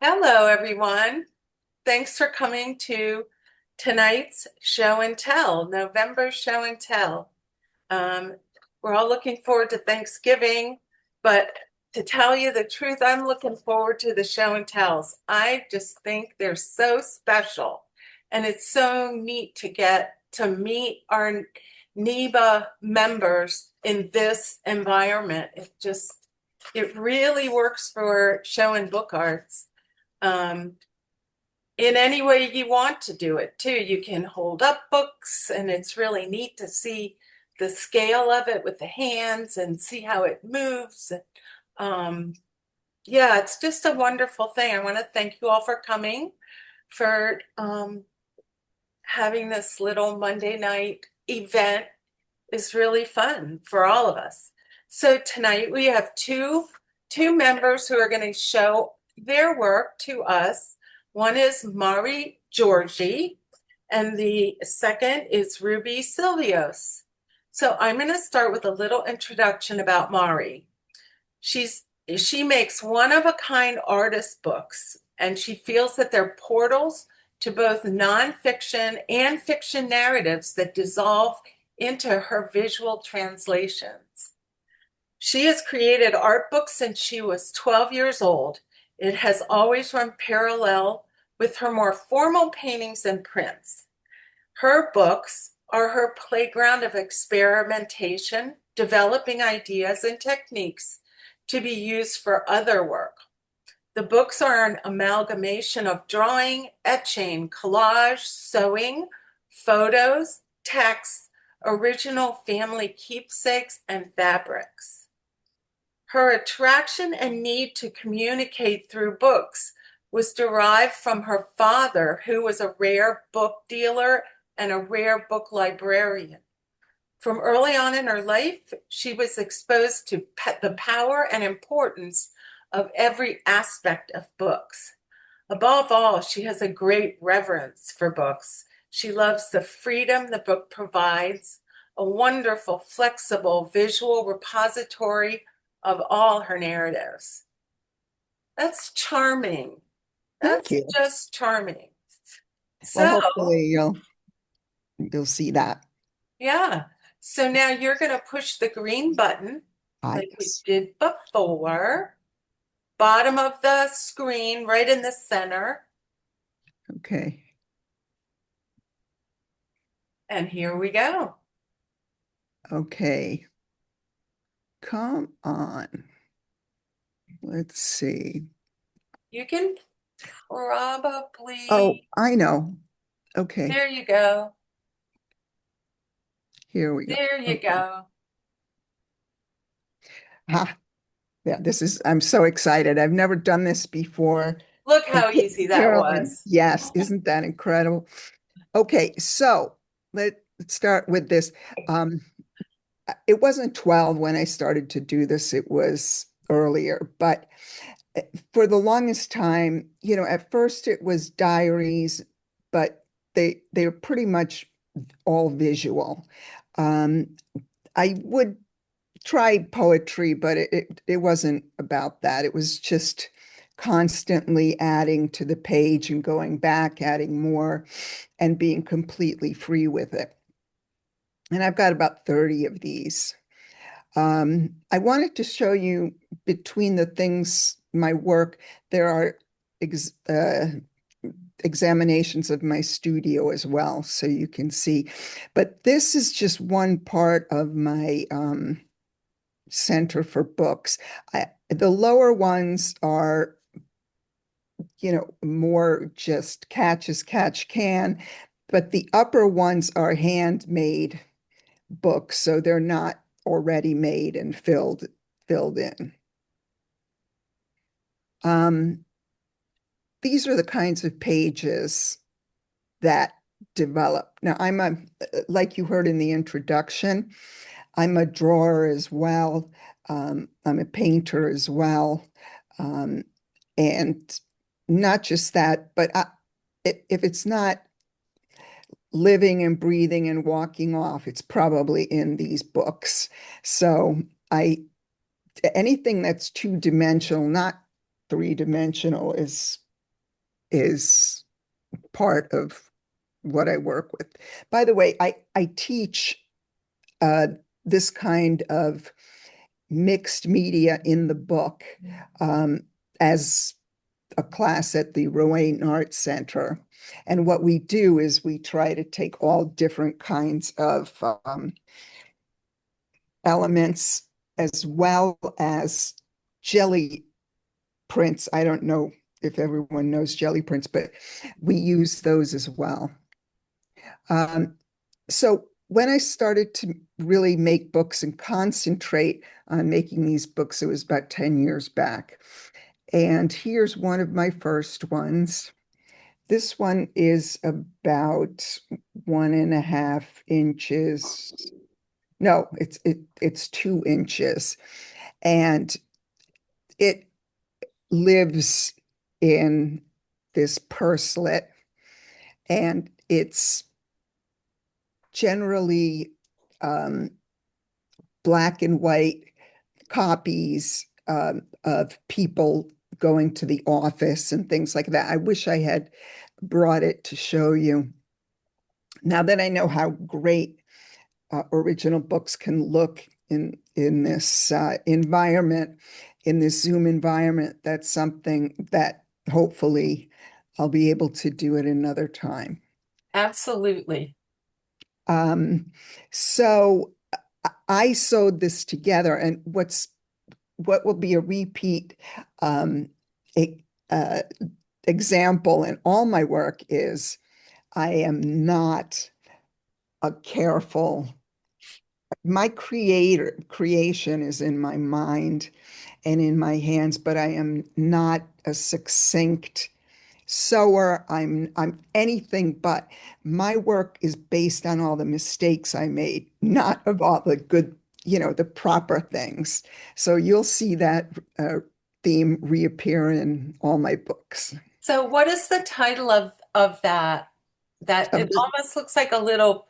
Hello, everyone. Thanks for coming to tonight's show and tell, November show and tell. Um, we're all looking forward to Thanksgiving, but to tell you the truth, I'm looking forward to the show and tells. I just think they're so special, and it's so neat to get to meet our NEBA members in this environment. It really works for show and book arts um, in any way you want to do it too. You can hold up books, and it's really neat to see the scale of it with the hands and see how it moves. Um, yeah, it's just a wonderful thing. I want to thank you all for coming, for having this little Monday night event. Is really fun for all of us. So tonight we have two members who are going to show their work to us. One is Mari Gyorgyey, and the second is Ruby Silvios. So I'm going to start with a little introduction about Mari. She makes one-of-a-kind artist books, and she feels that they're portals to both nonfiction and fiction narratives that dissolve into her visual translations. She has created art books since she was 12 years old. It has always run parallel with her more formal paintings and prints. Her books are her playground of experimentation, developing ideas and techniques to be used for other work. The books are an amalgamation of drawing, etching, collage, sewing, photos, texts, original family keepsakes, and fabrics. Her attraction and need to communicate through books was derived from her father, who was a rare book dealer and a rare book librarian. From early on in her life, she was exposed to the power and importance of every aspect of books. Above all, she has a great reverence for books. She loves the freedom the book provides, a wonderful, flexible visual repository of all her narratives. That's charming. Thank That's you. just charming. Well, So, hopefully you'll see that. yeah. So now you're going to push the green button like we Yes. did before. Bottom of the screen, right in the center. Okay. And here we go. Okay. Come on. Let's see. You can Oh, probably, I know. Okay. there you go. Here we go. There you Okay. go. Ha. Yeah, I'm so excited. I've never done this before. Look And how easy that Carolyn, was. yes, isn't that incredible? Okay, so let's start with this. Um, it wasn't 12 when I started to do this, it was earlier, but for the longest time, at first it was diaries, but they were pretty much all visual. Um, I would try poetry, but it wasn't about that. It was just constantly adding to the page and going back, adding more, and being completely free with it. And I've got about 30 of these. I wanted to show you between the things, my work, there are ex examinations of my studio as well, so you can see. But this is just one part of my center for books. The lower ones are, more just catch as catch can, but the upper ones are handmade books, so they're not already made and filled in. Um, these are the kinds of pages that develop. Now, like you heard in the introduction, I'm a drawer as well. I'm a painter as well. Um, and not just that, but if it's not living and breathing and walking off, it's probably in these books. So anything that's two-dimensional, not three-dimensional, is is part of what I work with. By the way, I teach this kind of mixed media in the book as a class at the Rowan Arts Center. And what we do is we try to take all different kinds of elements as well as jelly prints. I don't know if everyone knows jelly prints, but we use those as well. So when I started to really make books and concentrate on making these books, it was about 10 years back. And here's one of my first ones. This one is about 1.5 inches. No, it's 2 inches. And it lives in this purselet, and it's generally black and white copies of people going to the office and things like that. I wish I had brought it to show you. Now that I know how great original books can look in this environment, in this Zoom environment, that's something that hopefully I'll be able to do at another time. Absolutely. So I sewed this together, and what will be a repeat a, example in all my work is I am not a careful. My creation is in my mind and in my hands, but I am not a succinct sewer. I'm anything but. My work is based on all the mistakes I made, not of all the good, the proper things. So you'll see that theme reappear in all my books. So what is the title of that? That Of it the, almost looks like a little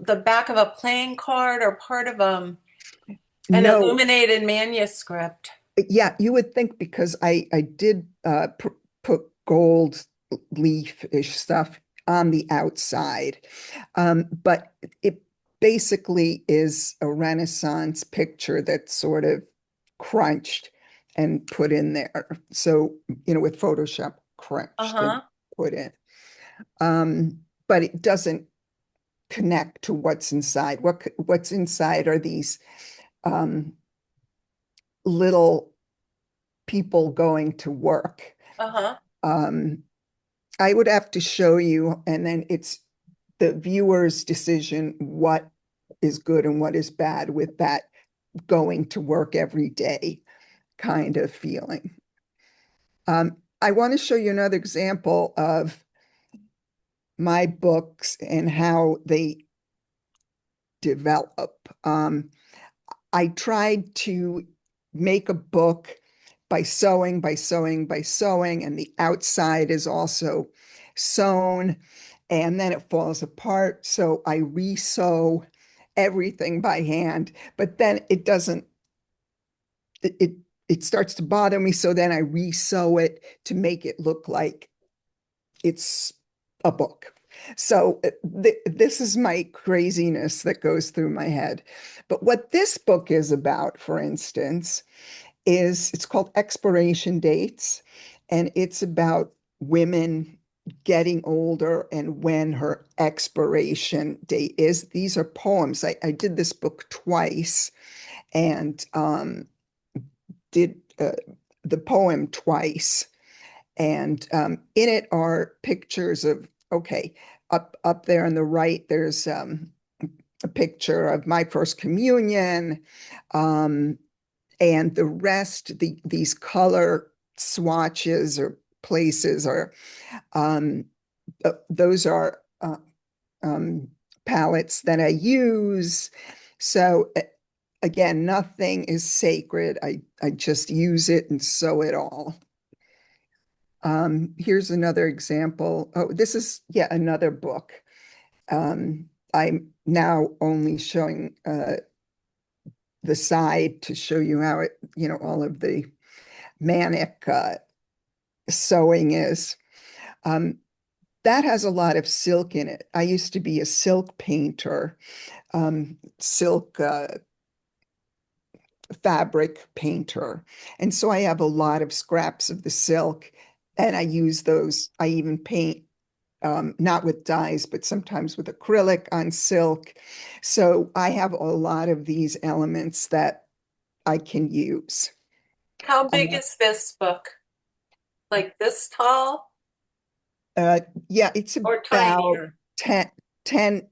the back of a playing card or part of an no, illuminated manuscript. yeah, you would think because I did put gold leaf-ish stuff on the outside. But it basically is a Renaissance picture that's sort of crunched and put in there. So, with Photoshop crunched and Uh-huh. put in. But it doesn't connect to what's inside. What's inside are these little people going to work. Uh-huh. Um, I would have to show you, and then it's the viewer's decision what is good and what is bad with that going to work every day kind of feeling. I want to show you another example of my books and how they develop. I tried to make a book by sewing, by sewing, by sewing, and the outside is also sewn, and then it falls apart. So I re-sew everything by hand, but then it doesn't, it starts to bother me. So then I re-sew it to make it look like it's a book. So this is my craziness that goes through my head. But what this book is about, for instance, is it's called Expiration Dates, and it's about women getting older and when her expiration date is. These are poems. I did this book twice and did the poem twice. And in it are pictures of, okay, up there on the right, there's a picture of my first communion. And the rest, these color swatches or places are, those are palettes that I use. So again, nothing is sacred. I just use it and sew it all. Here's another example. Oh, this is yet another book. I'm now only showing the side to show you how it, all of the manic sewing is. That has a lot of silk in it. I used to be a silk painter, silk fabric painter. And so I have a lot of scraps of the silk and I use those. I even paint not with dyes, but sometimes with acrylic on silk. So I have a lot of these elements that I can use. How Um, big is this book? Like this tall uh, yeah, it's or about tinier? 10, 10,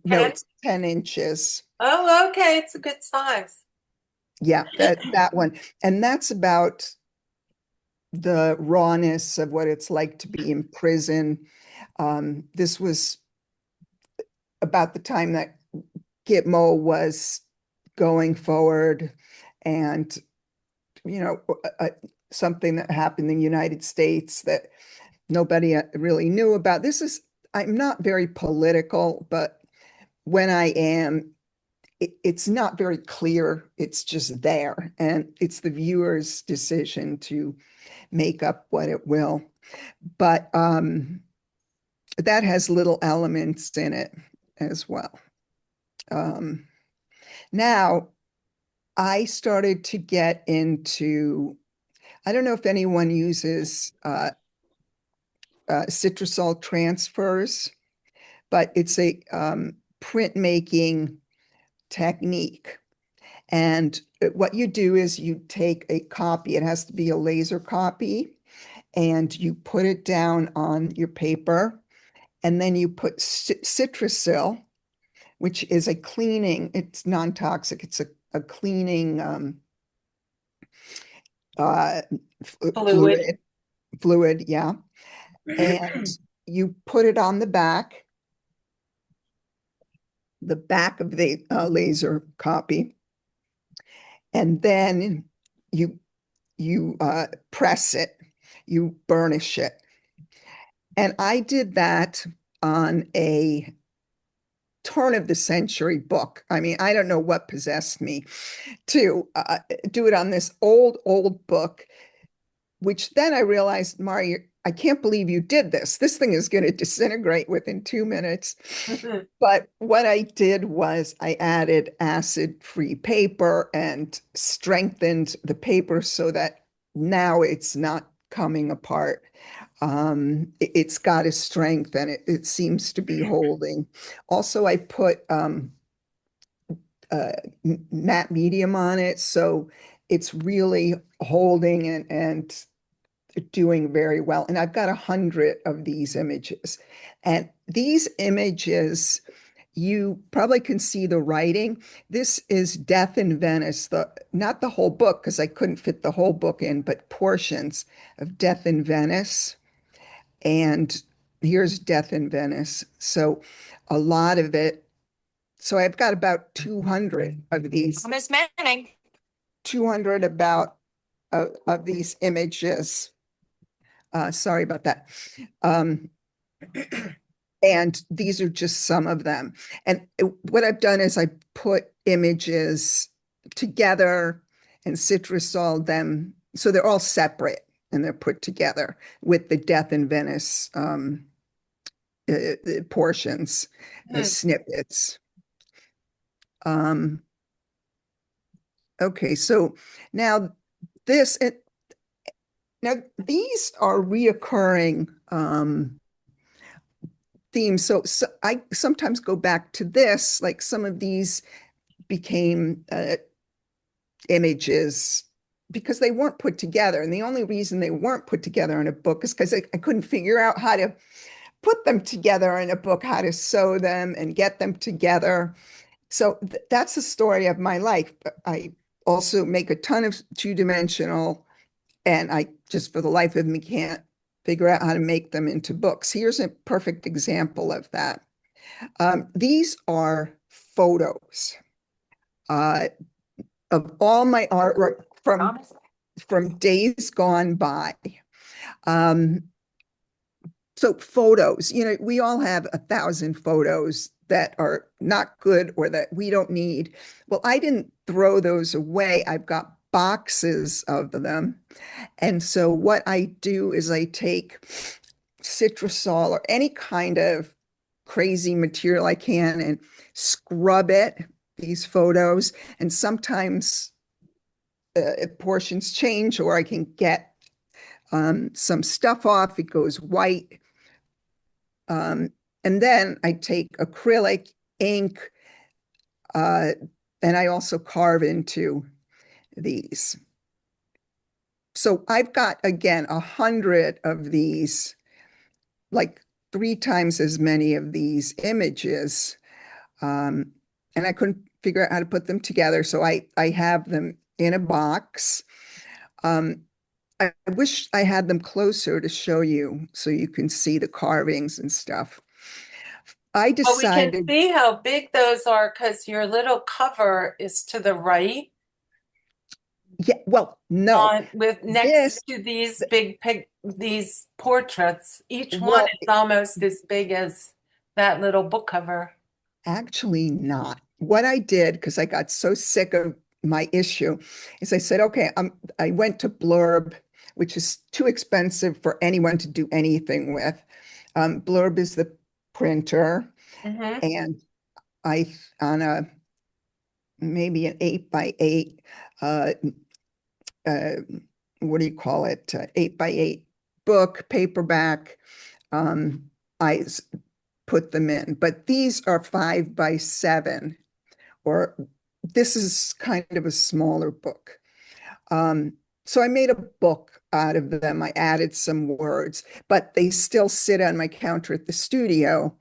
no, 10? it's 10 inches. Oh, okay. It's a good size. Yeah, that one. And that's about the rawness of what it's like to be in prison. This was about the time that Gitmo was going forward and, you know, something that happened in the United States that nobody really knew about. I'm not very political, but when I am, it's not very clear. It's just there. And it's the viewer's decision to make up what it will. But that has little elements in it as well. Um, Now, I started to get into, I don't know if anyone uses citrusol transfers, but it's a printmaking technique. And what you do is you take a copy, it has to be a laser copy, and you put it down on your paper, and then you put citrusil, which is a cleaning, it's non-toxic, it's a cleaning uh, Fluid. fluid, yeah. And you put it on the back of the laser copy, and then you press it, you burnish it. And I did that on a turn of the century book. I mean, I don't know what possessed me to do it on this old book, which then I realized, Mari, I can't believe you did this. This thing is going to disintegrate within 2 minutes. But what I did was I added acid-free paper and strengthened the paper so that now it's not coming apart. It's got a strength and it seems to be holding. Also, I put uh, matte medium on it, so it's really holding and doing very well. And I've got 100 of these images. And these images, you probably can see the writing. This is Death in Venice, not the whole book, because I couldn't fit the whole book in, but portions of Death in Venice. And here's Death in Venice. So a lot of it. So I've got about 200 of these. Miss Manning. 200 about of these images. Sorry about that. And these are just some of them. And what I've done is I put images together and citrusol them. So they're all separate and they're put together with the Death in Venice portions, snippets. Okay, so now this, now these are reoccurring themes. So I sometimes go back to this, like some of these became images because they weren't put together. And the only reason they weren't put together in a book is because I couldn't figure out how to put them together in a book, how to sew them and get them together. So that's the story of my life. I also make a ton of two-dimensional, and I just for the life of me can't figure out how to make them into books. Here's a perfect example of that. These are photos of all my artwork from days gone by. So photos, we all have 1,000 photos that are not good or that we don't need. Well, I didn't throw those away. I've got boxes of them. And so what I do is I take citrusol or any kind of crazy material I can and scrub these photos. And sometimes portions change, or I can get some stuff off. It goes white. And then I take acrylic ink, uh, and I also carve into these. So I've got, again, 100 of these, like 3 times as many of these images. Um, and I couldn't figure out how to put them together. So I have them in a box. I wish I had them closer to show you so you can see the carvings and stuff. I Well, we can decided, see how big those are because your little cover is to the right yeah, well, no, on with next this, to these big these portraits. Each one well, is almost as big as that little book cover. actually not. What I did, because I got so sick of my issue, is I said, okay, I went to Blurb, which is too expensive for anyone to do anything with. Blurb is the printer, Hmm. and on a maybe an 8x8, uh, uh, what do you call it? 8x8 book, paperback. Um, I put them in, but these are 5x7, or this is kind of a smaller book. Um, so I made a book out of them. I added some words, but they still sit on my counter at the studio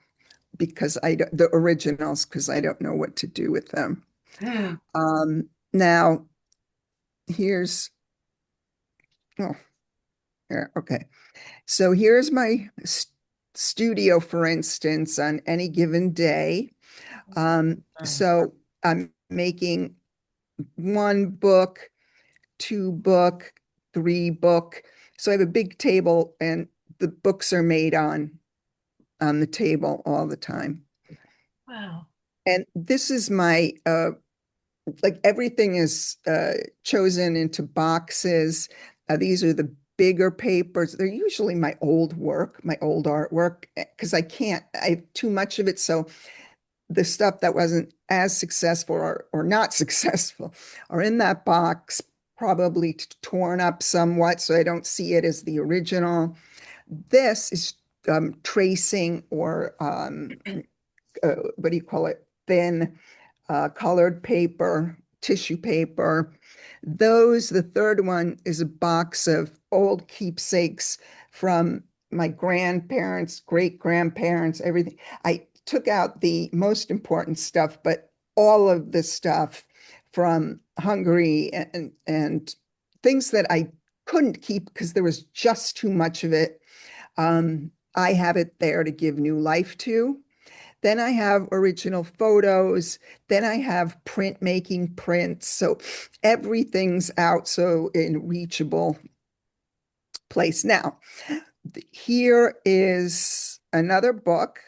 because the originals, because I don't know what to do with them. Hmm. Now here's, oh, yeah, okay. So here's my studio, for instance, on any given day. So I'm making 1 book, 2 book, 3 book. So I have a big table, and the books are made on the table all the time. Wow. And this is my like everything is chosen into boxes. These are the bigger papers. They're usually my old work, my old artwork, because I have too much of it. So the stuff that wasn't as successful or not successful are in that box, probably torn up somewhat, so I don't see it as the original. This is tracing, or what do you call it? Thin colored paper, tissue paper. The third one is a box of old keepsakes from my grandparents, great grandparents, everything. I took out the most important stuff, but all of the stuff from Hungary and things that I couldn't keep because there was just too much of it. I have it there to give new life to. Then I have original photos. Then I have printmaking prints. So everything's out so in reachable place. Now, here is another book,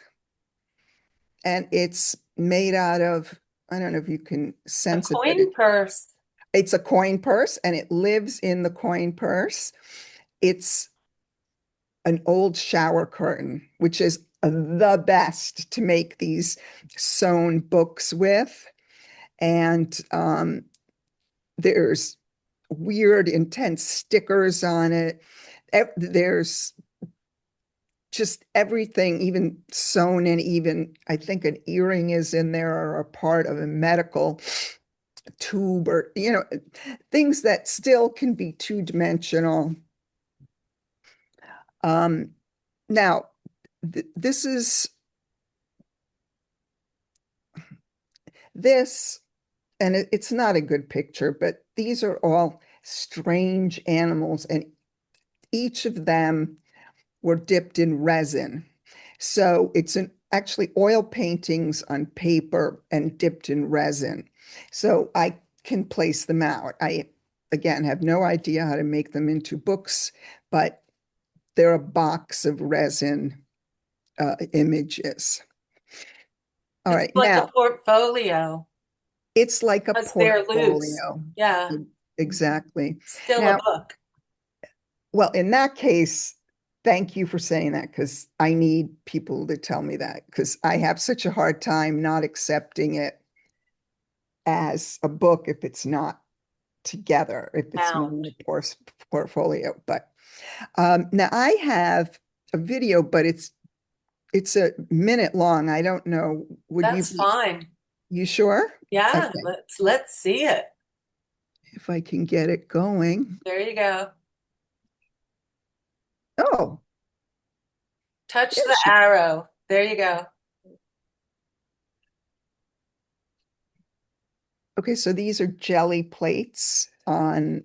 and it's made out of, I don't know if you can A sense it, but coin purse. it's a coin purse, and it lives in the coin purse. It's an old shower curtain, which is the best to make these sewn books with. And there's weird, intense stickers on it. There's just everything, even sewn in, even I think an earring is in there, or a part of a medical tube, or, things that still can be two-dimensional. Um, Now, this is this, and it's not a good picture, but these are all strange animals, and each of them were dipped in resin. So it's actually oil paintings on paper and dipped in resin. So I can place them out. I, again, have no idea how to make them into books, but they're a box of resin images. All It's right, like a now portfolio it's like a because they're loose. portfolio. Yeah. Exactly. Still a Now, book. well, in that case, thank you for saying that, because I need people to tell me that, because I have such a hard time not accepting it as a book if it's not together, if it's not in Found. a portfolio. But now I have a video, but it's a minute long. I don't know. Would That's fine. you sure? Yeah, Okay, let's see it. if I can get it going. There you go. Oh, Touch there the she. arrow. There you go. Okay, so these are jelly plates on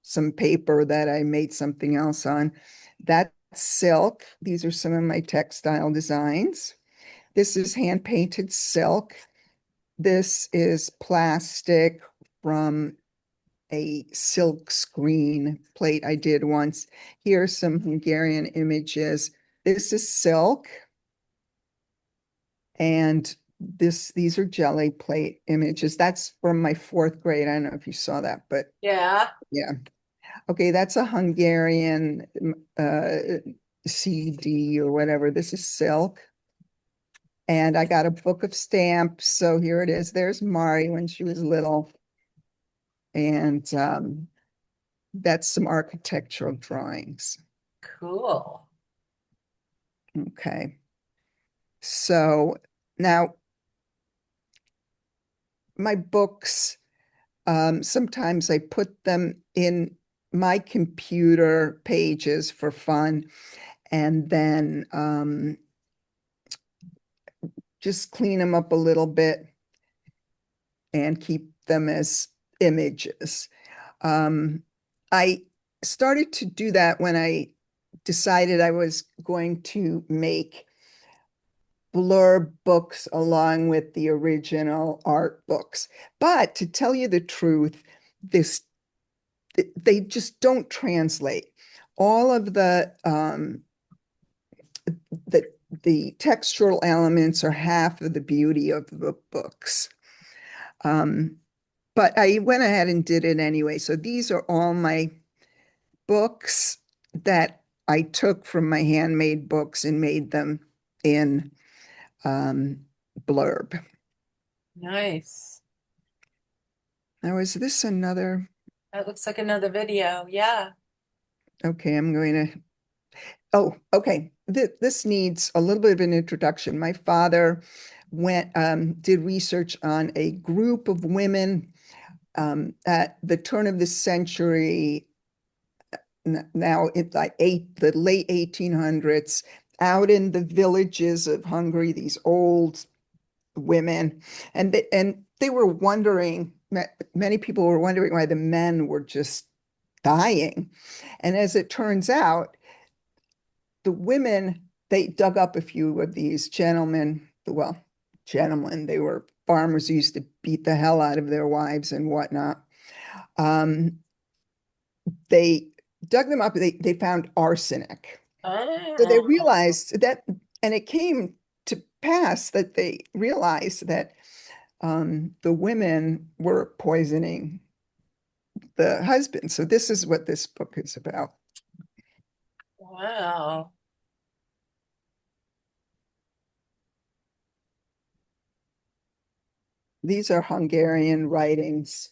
some paper that I made something else on. That's silk. These are some of my textile designs. This is hand painted silk. This is plastic from a silk screen plate I did once. Here are some Hungarian images. This is silk. And these are jelly plate images. That's from my fourth grade. I don't know if you saw that, but Yeah. yeah. Okay, that's a Hungarian CD or whatever. This is silk. And I got a book of stamps. So here it is. There's Mari when she was little. And that's some architectural drawings. Cool. Okay. So now my books, sometimes I put them in my computer pages for fun, and then just clean them up a little bit and keep them as images. I started to do that when I decided I was going to make blurb books along with the original art books. But to tell you the truth, they just don't translate. All of the the textural elements are half of the beauty of the books. But I went ahead and did it anyway. So these are all my books that I took from my handmade books and made them in blurb. Nice. Now, is this another? That looks like another video. Yeah. Okay, I'm going to. Oh, okay. This needs a little bit of an introduction. My father did research on a group of women at the turn of the century, now it's like the late 1800s, out in the villages of Hungary, these old women, and they were wondering, many people were wondering why the men were just dying. And as it turns out, the women, they dug up a few of these gentlemen, well, gentlemen, they were farmers who used to beat the hell out of their wives and whatnot. They dug them up, they found arsenic. So they Oh, realized that, and it came to pass that they realized that the women were poisoning the husband. So this is what this book is about. wow. These are Hungarian writings.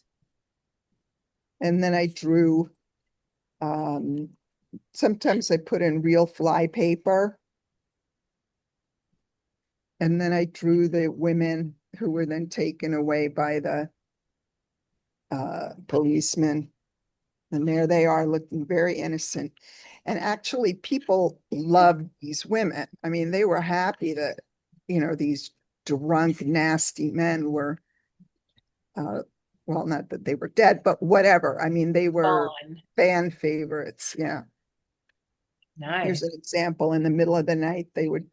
And then I drew, um, sometimes I put in real fly paper. And then I drew the women who were then taken away by the policemen. And there they are looking very innocent. And actually, people loved these women. I mean, they were happy that, these drunk, nasty men were, well, not that they were dead, but whatever. I mean, they were Fun. fan favorites. Yeah. Nice. Here's an example. In the middle of the night, they would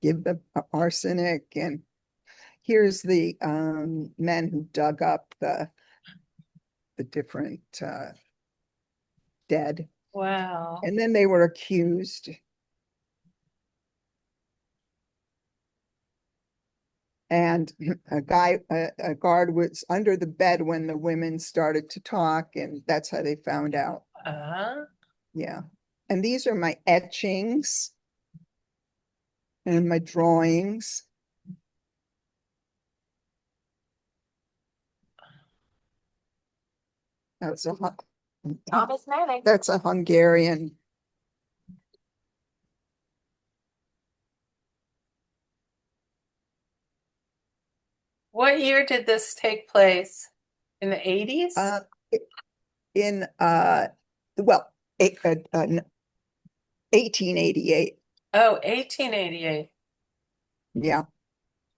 give the arsenic. And here's the men who dug up the different dead. Wow. And then they were accused. And a guard was under the bed when the women started to talk, and that's how they found out. Uh, Yeah. And these are my etchings and my drawings. That's a Thomas Manning. that's a Hungarian. What year did this take place? In the 80s? Uh, in well, 1888. Oh, 1888. Yeah.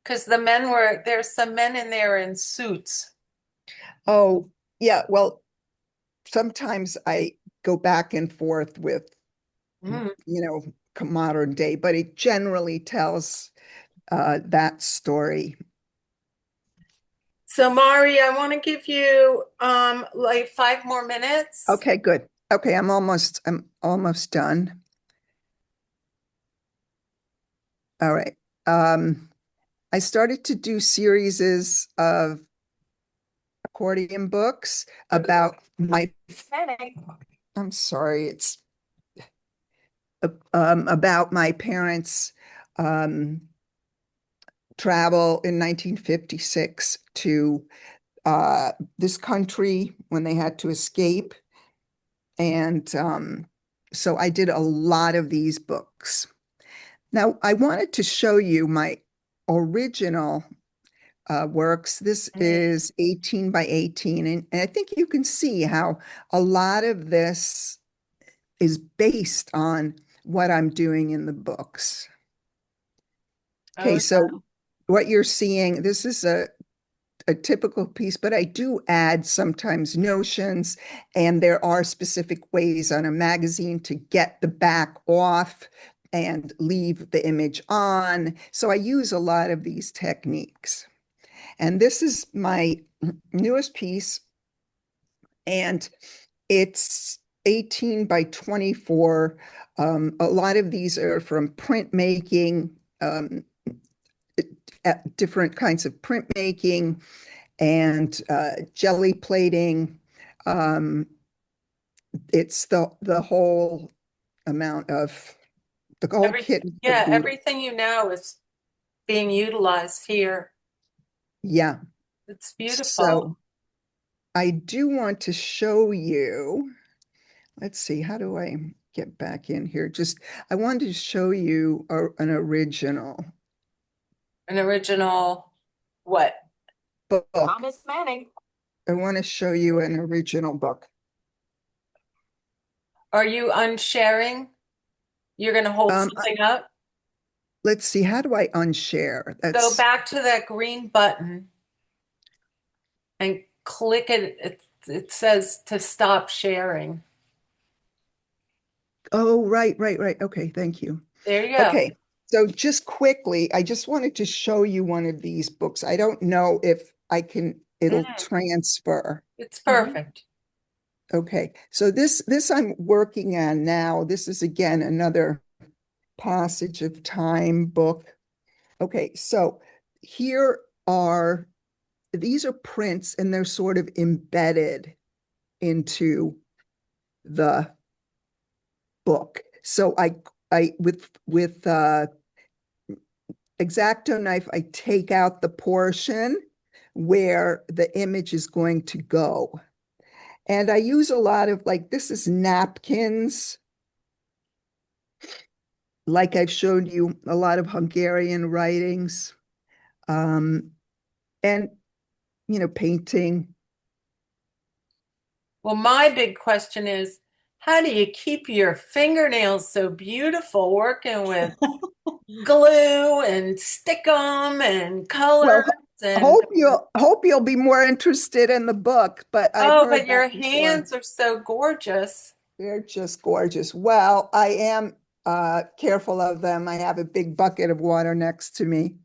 Because there's some men in there in suits. Oh, yeah. Well, sometimes I go back and forth with, Mm. modern day, but it generally tells that story. So Mari, I want to give you like 5 more minutes. Okay, good. Okay, I'm almost done. All right. I started to do series of accordion books about my, I'm sorry, it's about my parents' um, travel in 1956 to this country when they had to escape. And so I did a lot of these books. Now, I wanted to show you my original works. This is 18 by 18, and I think you can see how a lot of this is based on what I'm doing in the books. Okay, Oh, so what you're seeing, this is a typical piece, but I do add sometimes notions, and there are specific ways on a magazine to get the back off and leave the image on. So I use a lot of these techniques. And this is my newest piece, and it's 18 by 24. A lot of these are from printmaking, different kinds of printmaking and jelly plating. Um, it's the whole amount of the whole kit and yeah, caboodle. everything you know is being utilized here. Yeah. It's beautiful. So I do want to show you. Let's see, how do I get back in here? I wanted to show you an original An original what? book. Thomas Manning. I want to show you an original book. Are you unsharing? You're going to hold Um, something up? let's see, how do I unshare? Go That's, back to that green button and click it. It says to stop sharing. oh, right. Okay, thank you. There you go. Okay, so just quickly, I just wanted to show you one of these books. I don't know if it'll Mm, transfer. it's perfect. Okay, so this I'm working on now. This is again another Passage of Time book. Okay, so here are these are prints, and they're sort of embedded into the book. So I with X-Acto knife, I take out the portion where the image is going to go. And I use a lot of, like, this is napkins. Like I've showed you, a lot of Hungarian writings, and, painting. Well, my big question is, how do you keep your fingernails so beautiful working with glue and stick 'em and colors Well, and hope you'll be more interested in the book, but I've oh, heard but that your before. hands are so gorgeous. They're just gorgeous. Well, I am careful of them. I have a big bucket of water next to me.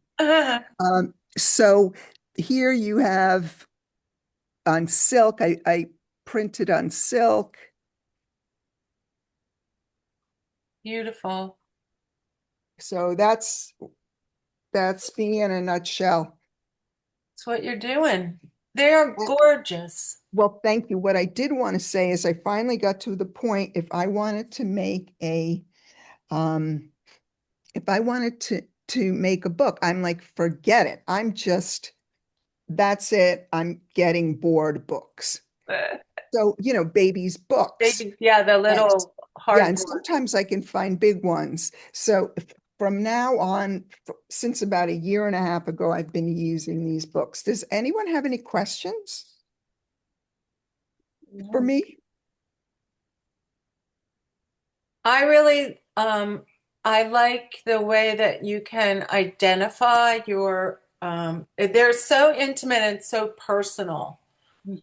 So here you have on silk. I printed on silk. Beautiful. So that's me in a nutshell. That's what you're doing. They are gorgeous. Well, thank you. What I did want to say is I finally got to the point, if I wanted to make um, to make a book, I'm like, forget it. That's it. I'm getting bored books. So, babies' books. Babies, yeah, the And little yeah, and hardboard. sometimes I can find big ones. So from now on, since about a year and a half ago, I've been using these books. Does anyone have any questions for No. me? I really I like the way that you can identify your they're so intimate and so personal.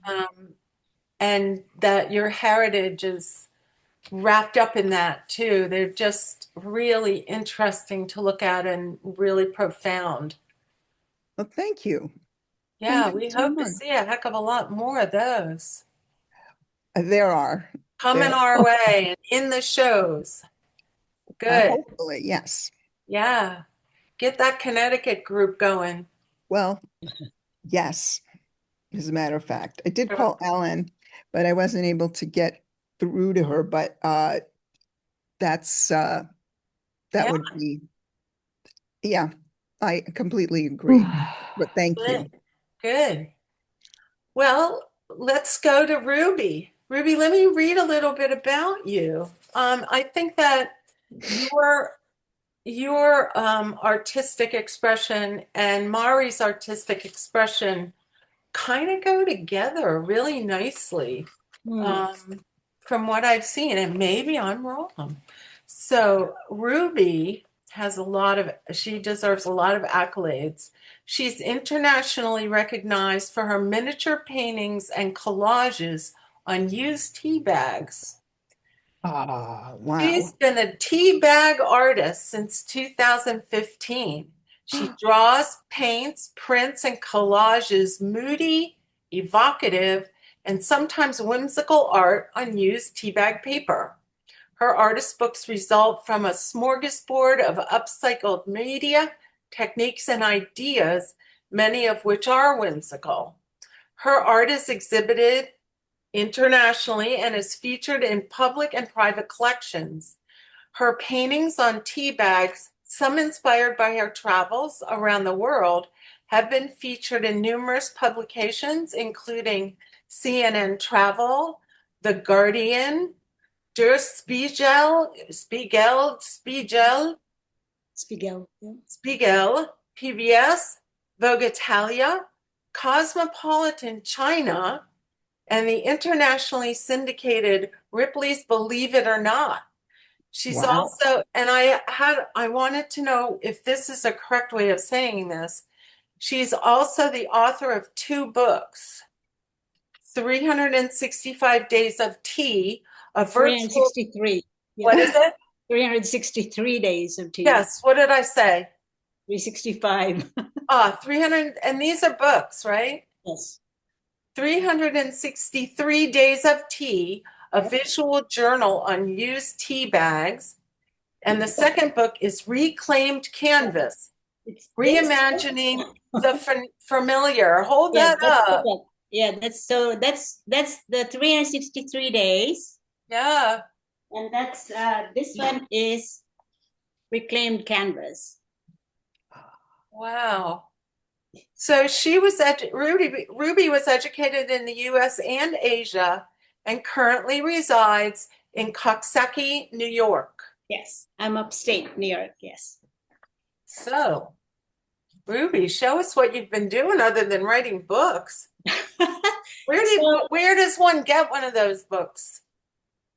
Um, and that your heritage is wrapped up in that too. They're just really interesting to look at and really profound. Well, thank you. Yeah, Thank you we so hope to much. see a heck of a lot more of those There are. coming There, our way and in the shows. Good. hopefully, yes. Yeah. Get that Connecticut group going. Well, yes, as a matter of fact. I did Sure. call Ellen, but I wasn't able to get through to her. But that's that Yeah. would be, yeah, I completely agree. But thank you. Good. Good. Well, let's go to Ruby. Ruby, let me read a little bit about you. I think that your artistic expression and Mari's artistic expression kind of go together really nicely, um, from what I've seen, and maybe I'm wrong. So Ruby she deserves a lot of accolades. She's internationally recognized for her miniature paintings and collages on used tea bags. Ah, She's wow. been a tea bag artist since 2015. She draws, paints, prints, and collages moody, evocative, and sometimes whimsical art on used tea bag paper. Her artist books result from a smorgasbord of upcycled media, techniques, and ideas, many of which are whimsical. Her art is exhibited internationally and is featured in public and private collections. Her paintings on tea bags, some inspired by her travels around the world, have been featured in numerous publications, including CNN Travel, The Guardian, Der Spiegel. Yeah. Spiegel, PBS, Vogue Italia, Cosmopolitan China, and the internationally syndicated Ripley's Believe It or Not. She's Wow. also, and I wanted to know if this is a correct way of saying this. She's also the author of two books, 365 Days of Tea, a virtual, 363. what Yeah. is it? 363 days of tea. Yes, what did I say? 365. 300, and these are books, right? Yes. 363 Days of Tea, a visual journal on used tea bags. And the second book is Reclaimed Canvas, It's this. Reimagining the Familiar. Hold Yeah, that that's the up. book. Yeah, that's the 363 days. Yeah. And that's this one is Reclaimed Canvas. Wow. So Ruby was educated in the US and Asia and currently resides in Coxsackie, New York. Yes, I'm upstate New York. Yes. So, Ruby, show us what you've been doing other than writing books. Where does one get one of those books?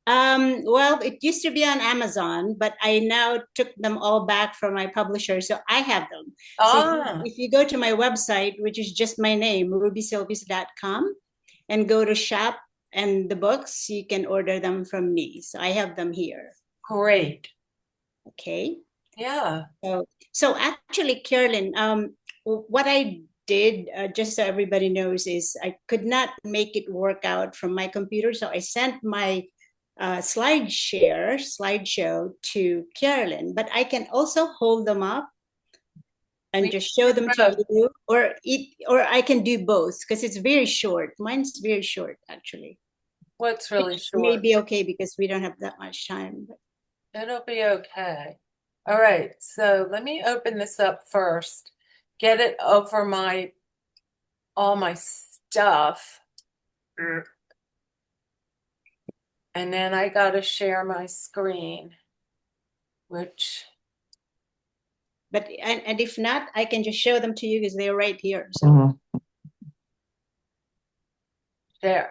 Well, it used to be on Amazon, but I now took them all back from my publisher, so I have them. So if you go to my website, which is just my name, rubysilvius.com, and go to shop and the books, you can order them from me. So I have them here. Great. Okay. Yeah. So actually, Carolyn, what I did, just so everybody knows, is I could not make it work out from my computer, so I sent my slideshow to Carolyn, but I can also hold them up and just show them to you, or I can do both because it's very short. Mine's very short, actually. What's really short? May be okay because we don't have that much time. But it'll be okay. All right, so let me open this up first, get it over all my stuff. And then I gotta share my screen, which. But and if not, I can just show them to you because they're right here. So there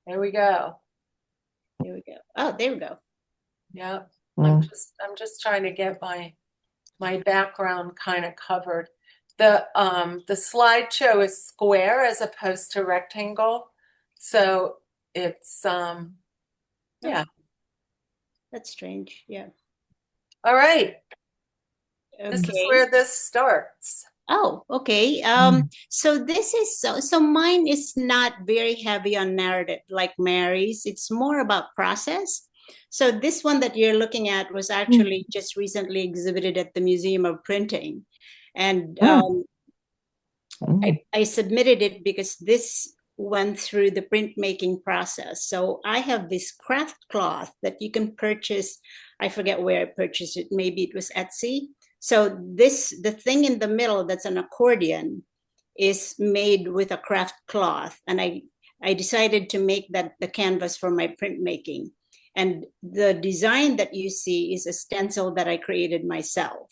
we go. There we go. Oh, there we go. Yeah, I'm just trying to get my background kind of covered. The slideshow is square as opposed to rectangle, so it's yeah. That's strange. Yeah. All right. Okay. This is where this starts. Oh, okay. So this is so mine is not very heavy on narrative like Mary's. It's more about process. So this one that you're looking at was actually just recently exhibited at the Museum of Printing. And I submitted it because this went through the printmaking process. So I have this craft cloth that you can purchase. I forget where I purchased it. Maybe it was Etsy. So the thing in the middle that's an accordion is made with a craft cloth. And I decided to make that the canvas for my printmaking. And the design that you see is a stencil that I created myself.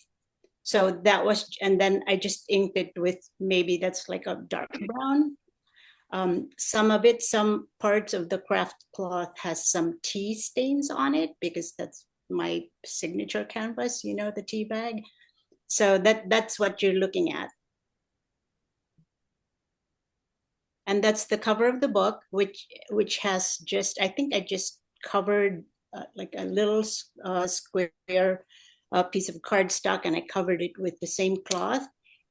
So that was, and then I just inked it with, maybe that's like a dark brown. Some parts of the craft cloth has some tea stains on it because that's my signature canvas, the tea bag. So that's what you're looking at. And that's the cover of the book, which has just, I think I just covered like a little square piece of cardstock, and I covered it with the same cloth,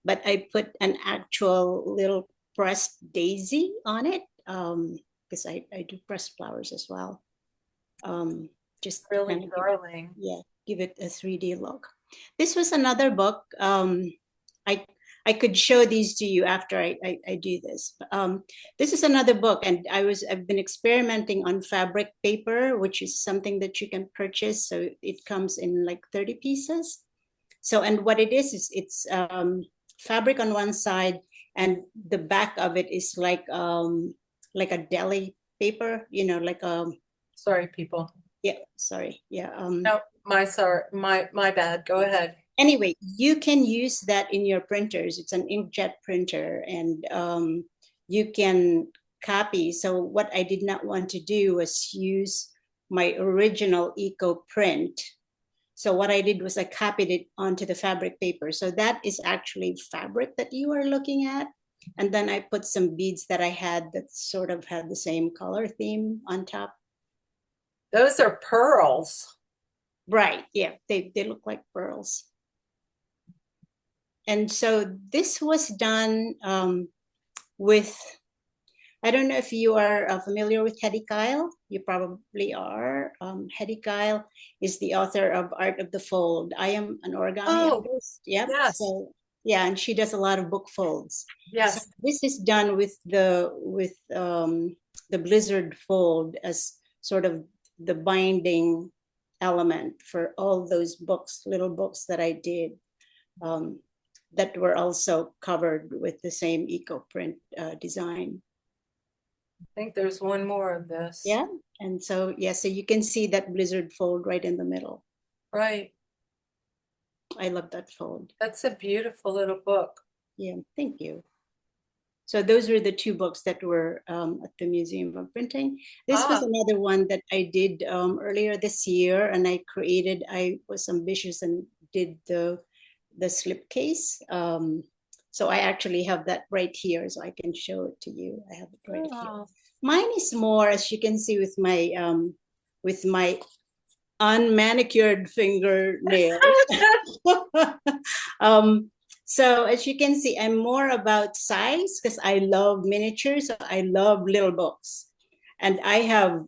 but I put an actual little pressed daisy on it because I do pressed flowers as well. Just really kind of darling. Give it a 3D look. This was another book. I could show these to you after I do this. This is another book, and I've been experimenting on fabric paper, which is something that you can purchase. So it comes in like 30 pieces. So, and what it is it's fabric on one side, and the back of it is like a deli paper, sorry, people. Yeah, sorry. Yeah. No, my bad. Go ahead. Anyway, you can use that in your printers. It's an inkjet printer, and you can copy. So what I did not want to do was use my original eco print. So what I did was I copied it onto the fabric paper. So that is actually fabric that you are looking at. And then I put some beads that I had that sort of had the same color theme on top. Those are pearls. Right, yeah, they look like pearls. And so this was done with, I don't know if you are familiar with Hedy Kyle. You probably are. Hedy Kyle is the author of Art of the Fold. I am an origami artist. Yep. Yes. So yeah, and she does a lot of book folds. Yes. So this is done with the blizzard fold as sort of the binding element for all those books, little books that I did. That were also covered with the same eco print design. I think there's one more of this. Yeah, and so so you can see that blizzard fold right in the middle. Right. I love that fold. That's a beautiful little book. Yeah, thank you. So those were the two books that were at the Museum of Printing. This was another one that I did earlier this year, and I was ambitious and did the slipcase. So I actually have that right here, so I can show it to you. I have it right here. Mine is more, as you can see, with my unmanicured fingernails. So as you can see, I'm more about size because I love miniatures. So I love little books, and I have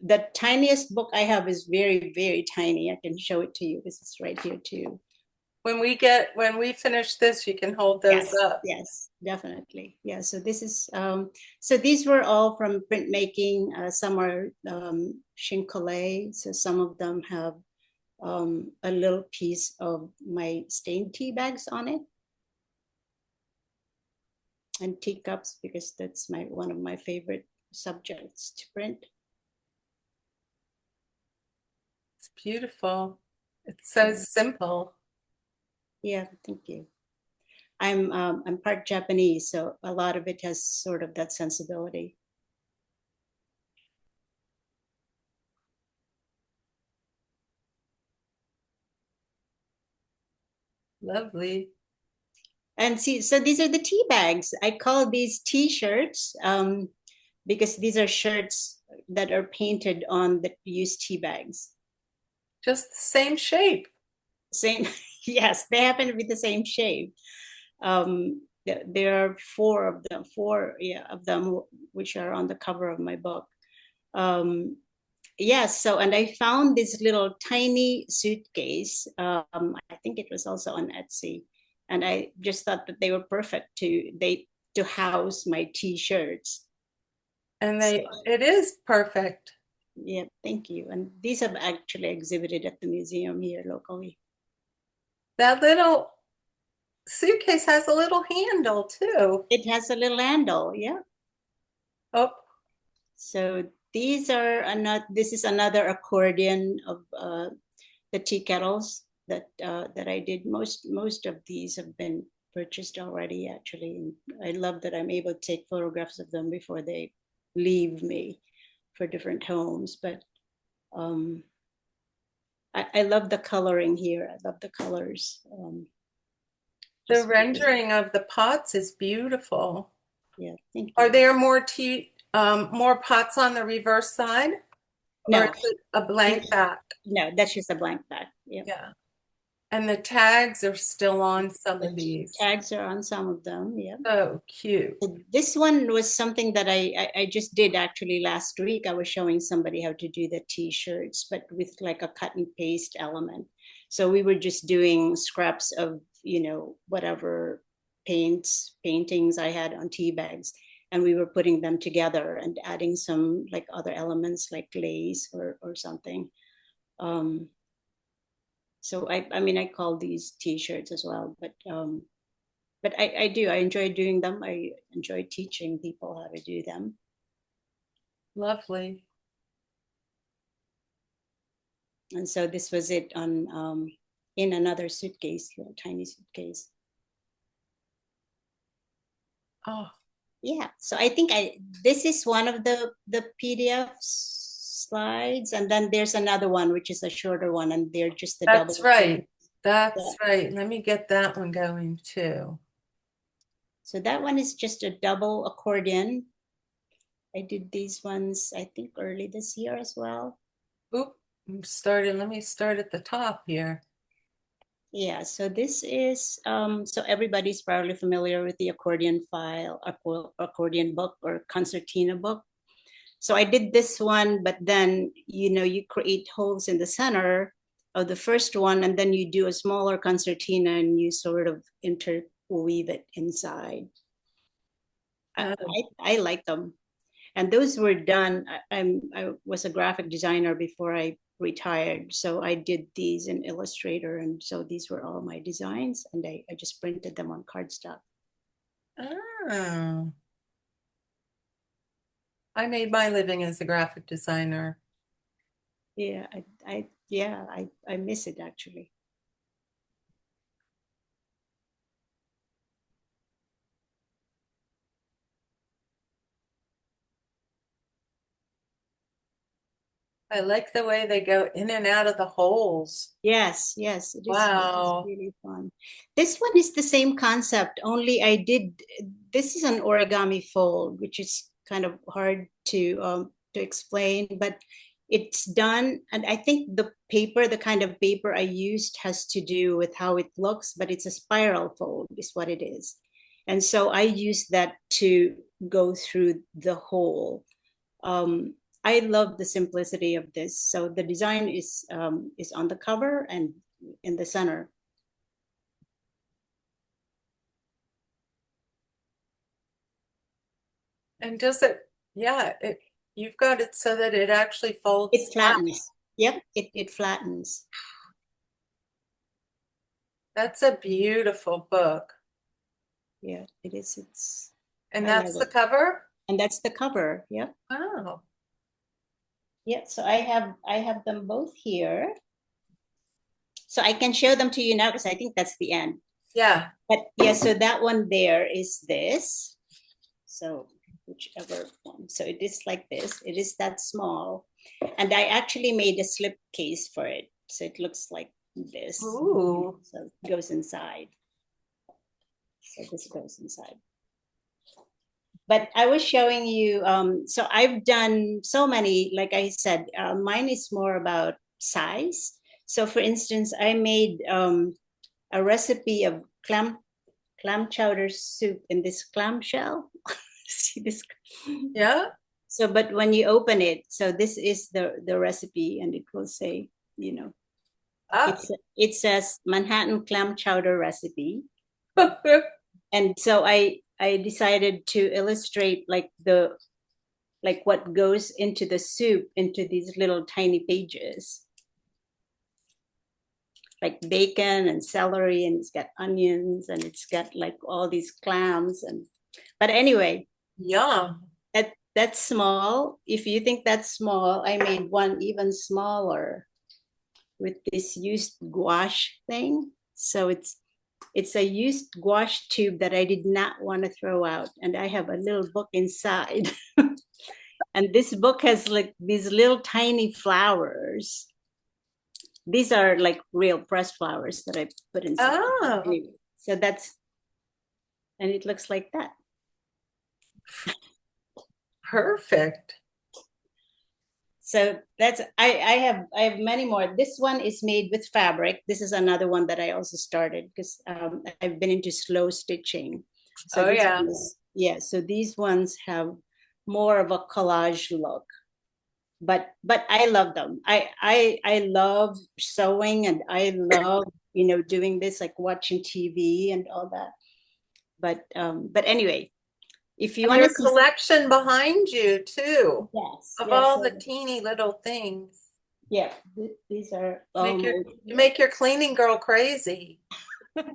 the tiniest book I have is very, very tiny. I can show it to you because it's right here too. when we finish this, you can hold those up. Yes, definitely. Yeah, so this is so these were all from printmaking. Some are chincolet, so some of them have a little piece of my stained tea bags on it, and teacups, because that's one of my favorite subjects to print. It's beautiful. It's so simple. Yeah, thank you. I'm part Japanese, so a lot of it has sort of that sensibility. Lovely. And see, so these are the tea bags. I call these T-shirts because these are shirts that are painted on the used tea bags. Just the same shape. Same, yes, they happen to be the same shape. There are four of them, which are on the cover of my book. Yes, so, and I found this little tiny suitcase. I think it was also on Etsy. And I just thought that they were perfect to house my T-shirts. And it is perfect. Yeah, thank you. And these have actually exhibited at the museum here locally. That little suitcase has a little handle too. It has a little handle, yeah. Oh. So these are this is another accordion of the tea kettles that I did. Most of these have been purchased already, actually. And I love that I'm able to take photographs of them before they leave me for different homes. But I love the coloring here. I love the colors. The rendering of the pots is beautiful. Yeah, thank you. Are there more pots on the reverse side? No. Or is it a blank back? No, that's just a blank back. Yeah. And the tags are still on some of these. Tags are on some of them, yeah. So cute. This one was something that I just did actually last week. I was showing somebody how to do the T-shirts, but with like a cut and paste element. So we were just doing scraps of, whatever paintings I had on tea bags, and we were putting them together and adding some like other elements like lace or something. So I call these T-shirts as well, but I enjoy doing them. I enjoy teaching people how to do them. Lovely. And so this was it on in another suitcase, a tiny suitcase. Oh. Yeah, so I think this is one of the PDF slides, and then there's another one which is a shorter one, and they're just the double. That's right. That's right. Let me get that one going too. So that one is just a double accordion. I did these ones, I think, early this year as well. Oop, let me start at the top here. Yeah, so this is, so everybody's probably familiar with the accordion file, accordion book or concertina book. So I did this one, but then, you create holes in the center of the first one, and then you do a smaller concertina and you sort of interweave it inside. I like them. And those were done, I was a graphic designer before I retired. So I did these in Illustrator. And so these were all my designs, and I just printed them on cardstock. Oh. I made my living as a graphic designer. Yeah, I miss it actually. I like the way they go in and out of the holes. Yes, it is. Wow. It is really fun. This one is the same concept, only this is an origami fold, which is kind of hard to explain, but it's done. And I think the kind of paper I used has to do with how it looks, but it's a spiral fold is what it is. And so I use that to go through the hole. I love the simplicity of this. So the design is on the cover and in the center. And does it, yeah, you've got it so that it actually folds It out. flattens. Yep, it flattens. That's a beautiful book. Yeah, it is. And I that's love the it. cover? And that's the cover. Yep. Wow. Yeah, so I have them both here. So I can show them to you now because I think that's the end. Yeah. But yeah, so that one there is this. So whichever one. So it is like this. It is that small. And I actually made a slip case for it. So it looks like this. Ooh. So it goes inside. So this goes inside. But I was showing you, so I've done so many, like I said, mine is more about size. So for instance, I made a recipe of clam chowder soup in this clamshell. See this? Yeah. So, but when you open it, so this is the recipe, and it will say, it says Manhattan clam chowder recipe. And so I decided to illustrate like what goes into the soup into these little tiny pages. Like bacon and celery, and it's got onions, and it's got like all these clams. But anyway, Yum. That's small. If you think that's small, I made one even smaller with this used gouache thing. So it's a used gouache tube that I did not want to throw out, and I have a little book inside. And this book has like these little tiny flowers. These are like real pressed flowers that I put inside. Oh. Anyway, so and it looks like that. Perfect. So that's I have many more. This one is made with fabric. This is another one that I also started because I've been into slow stitching. So yeah. So these ones have more of a collage look, but I love them. I love sewing, and I love doing this, like watching TV and all that. But anyway, if you want to see collection behind you too, yes, of yes, all the teeny little things. Yeah, these are make your cleaning girl crazy.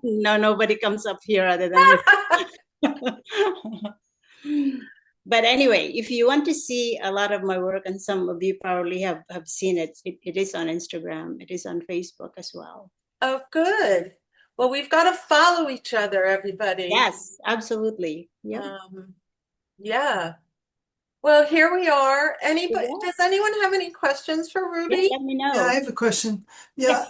No, nobody comes up here other than me. But anyway, if you want to see a lot of my work, and some of you probably have seen it, it is on Instagram, it is on Facebook as well. Oh, good. Well, we've got to follow each other, everybody. Yes, absolutely. Yeah. Yeah. Well, here we are. Does anyone have any questions for Ruby? Yes, let me know. Yeah, I have a question. Yeah,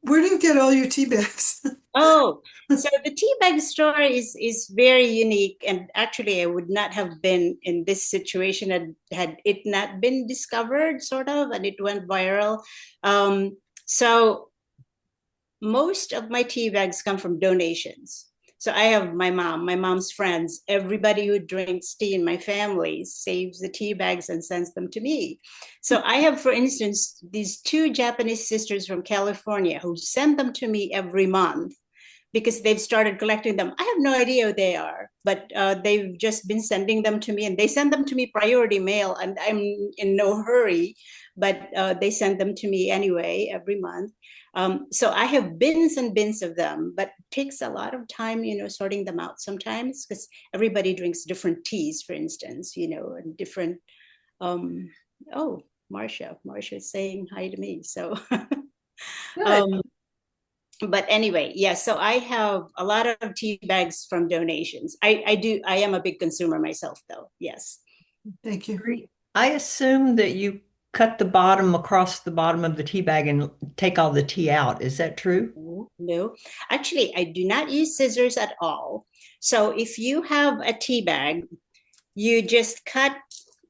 where do you get all your tea bags? Oh, so the tea bag story is very unique, and actually I would not have been in this situation had it not been discovered, sort of, and it went viral. So most of my tea bags come from donations. So I have my mom's friends, everybody who drinks tea in my family saves the tea bags and sends them to me. So I have, for instance, these two Japanese sisters from California who send them to me every month because they've started collecting them. I have no idea who they are, but they've just been sending them to me, and they send them to me priority mail, and I'm in no hurry, but they send them to me anyway every month. So I have bins and bins of them, but it takes a lot of time, sorting them out sometimes because everybody drinks different teas, for instance, and different. Oh, Marcia is saying hi to me. So, but anyway, yeah. So I have a lot of tea bags from donations. I am a big consumer myself, though. Yes. Thank you. I assume that you cut the bottom across the bottom of the tea bag and take all the tea out. Is that true? No, actually, I do not use scissors at all. So if you have a tea bag, you just cut.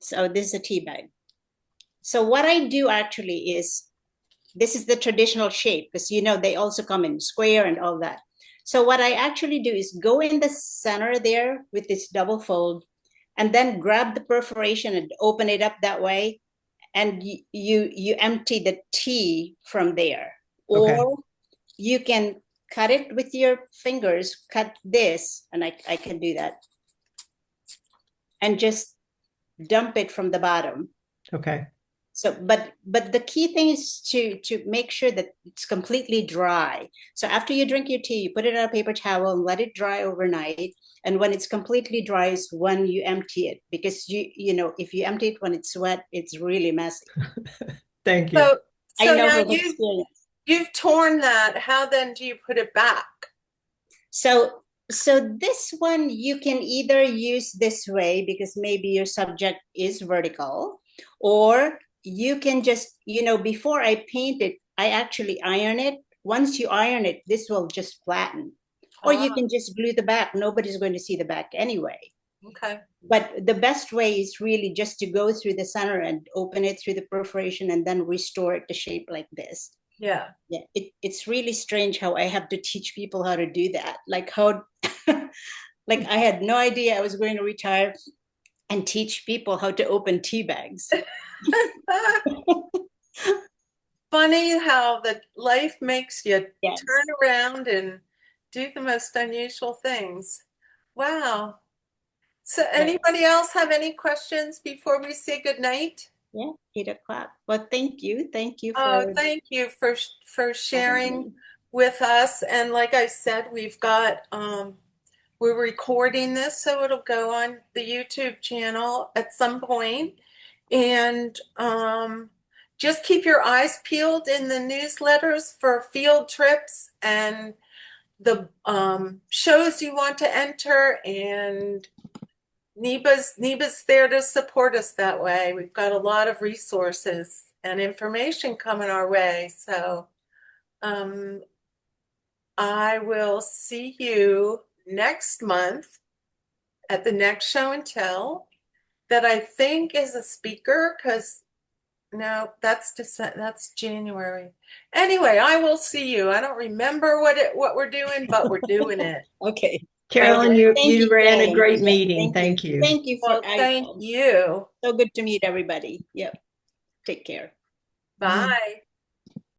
So this is a tea bag. So what I do actually is, this is the traditional shape because, they also come in square and all that. So what I actually do is go in the center there with this double fold and then grab the perforation and open it up that way. And you empty the tea from there. Okay. Or you can cut it with your fingers, cut this, and I can do that. And just dump it from the bottom. Okay. So, but the key thing is to make sure that it's completely dry. So after you drink your tea, you put it on a paper towel and let it dry overnight. And when it's completely dry is when you empty it, because you know, if you empty it when it's wet, it's really messy. Thank you. So, I so know now from experience. you've torn that. How then do you put it back? So this one you can either use this way because maybe your subject is vertical, or you can just, you know, before I paint it, I actually iron it. Once you iron it, this will just flatten. Or you can just glue the back. Nobody's going to see the back anyway. Okay. But the best way is really just to go through the center and open it through the perforation and then restore it to shape like this. Yeah. Yeah, it's really strange how I have to teach people how to do that. Like how, like I had no idea I was going to retire and teach people how to open tea bags. Funny how the life makes you Yes. turn around and do the most unusual things. Wow. So anybody else have any questions before we say goodnight? Yeah, 8 o'clock. Well, thank you. Thank you Oh, for thank you for sharing with us. And like I said, we've got we're recording this, so it'll go on the YouTube channel at some point. And just keep your eyes peeled in the newsletters for field trips and the shows you want to enter, and NEBA's there to support us that way. We've got a lot of resources and information coming our way. So I will see you next month at the next show and tell that I think is a speaker, because no, that's January. Anyway, I will see you. I don't remember what we're doing, but we're doing it. okay. Carolyn, you ran a great meeting. Thank you. Thank you for Thank you. so good to meet everybody. Yep. Take care. Bye.